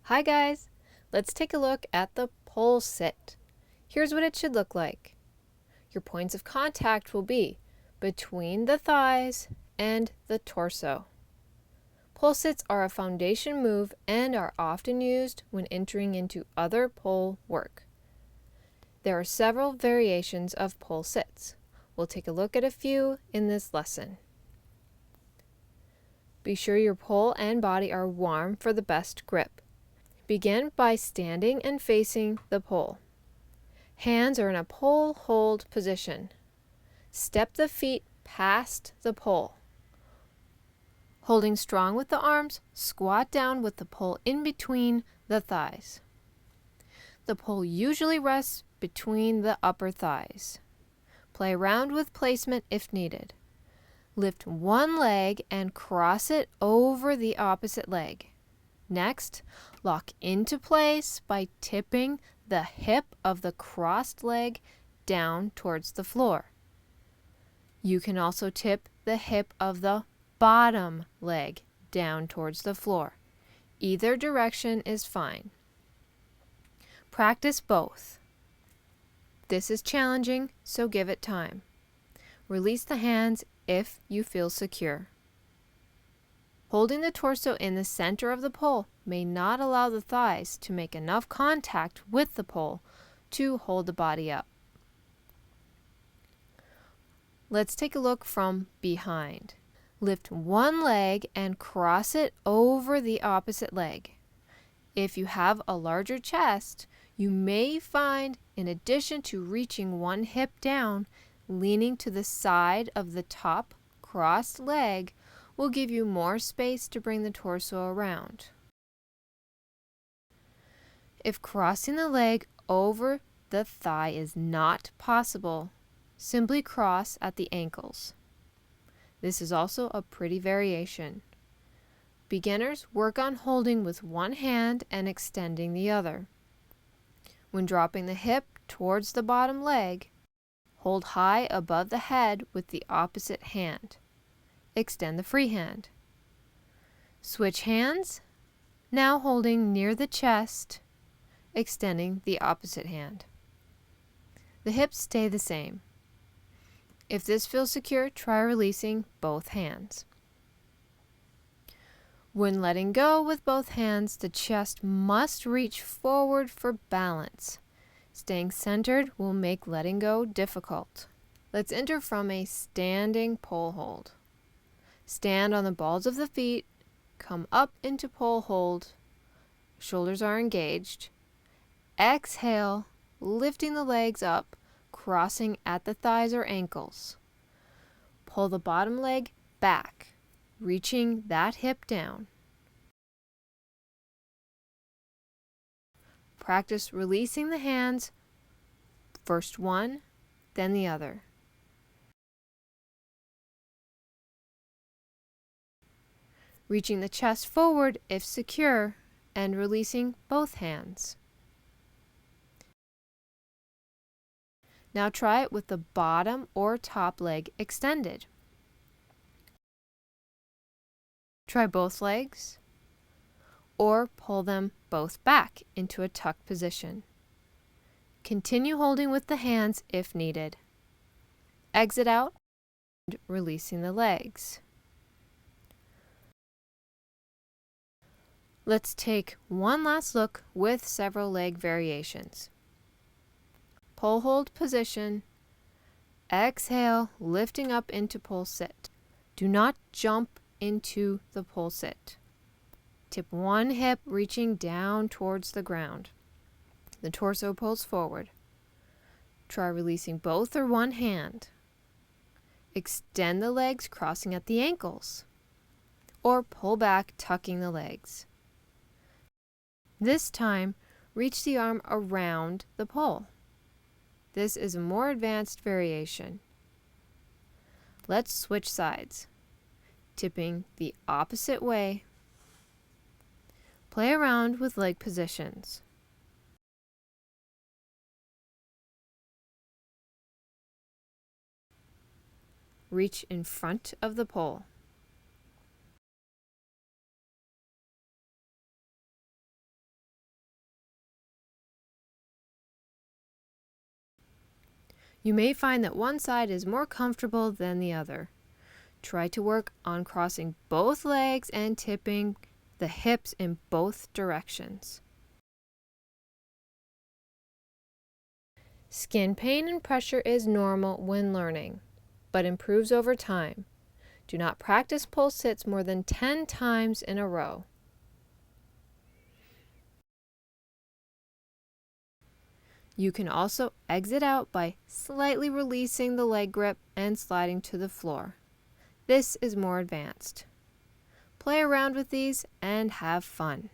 Hi guys! Let's take a look at the pole sit. Here's what it should look like. Your points of contact will be between the thighs and the torso. Pole sits are a foundation move and are often used when entering into other pole work. There are several variations of pole sits. We'll take a look at a few in this lesson. Be sure your pole and body are warm for the best grip. Begin by standing and facing the pole. Hands are in a pole hold position. Step the feet past the pole. Holding strong with the arms, squat down with the pole in between the thighs. The pole usually rests between the upper thighs. Play around with placement if needed. Lift one leg and cross it over the opposite leg. Next, lock into place by tipping the hip of the crossed leg down towards the floor. You can also tip the hip of the bottom leg down towards the floor. Either direction is fine. Practice both. This is challenging, so give it time. Release the hands if you feel secure. Holding the torso in the center of the pole may not allow the thighs to make enough contact with the pole to hold the body up. Let's take a look from behind. Lift one leg and cross it over the opposite leg. If you have a larger chest, you may find, in addition to reaching one hip down, leaning to the side of the top crossed leg will give you more space to bring the torso around. If crossing the leg over the thigh is not possible, simply cross at the ankles. This is also a pretty variation. Beginners work on holding with one hand and extending the other. When dropping the hip towards the bottom leg, hold high above the head with the opposite hand. Extend the free hand. Switch hands, now holding near the chest, extending the opposite hand. The hips stay the same. If this feels secure, try releasing both hands. When letting go with both hands, the chest must reach forward for balance. Staying centered will make letting go difficult. Let's enter from a standing pole hold. Stand on the balls of the feet, come up into pole hold, shoulders are engaged. Exhale, lifting the legs up, crossing at the thighs or ankles. Pull the bottom leg back, reaching that hip down. Practice releasing the hands, first one, then the other. Reaching the chest forward if secure, and releasing both hands. Now try it with the bottom or top leg extended. Try both legs, or pull them both back into a tuck position. Continue holding with the hands if needed. Exit out, and releasing the legs. Let's take one last look with several leg variations. Pole hold position. Exhale, lifting up into pole sit. Do not jump into the pole sit. Tip one hip, reaching down towards the ground. The torso pulls forward. Try releasing both or one hand. Extend the legs, crossing at the ankles. Or pull back, tucking the legs. This time, reach the arm around the pole. This is a more advanced variation. Let's switch sides. Tipping the opposite way. Play around with leg positions. Reach in front of the pole. You may find that one side is more comfortable than the other. Try to work on crossing both legs and tipping the hips in both directions. Skin pain and pressure is normal when learning, but improves over time. Do not practice pole sits more than 10 times in a row. You can also exit out by slightly releasing the leg grip and sliding to the floor. This is more advanced. Play around with these and have fun.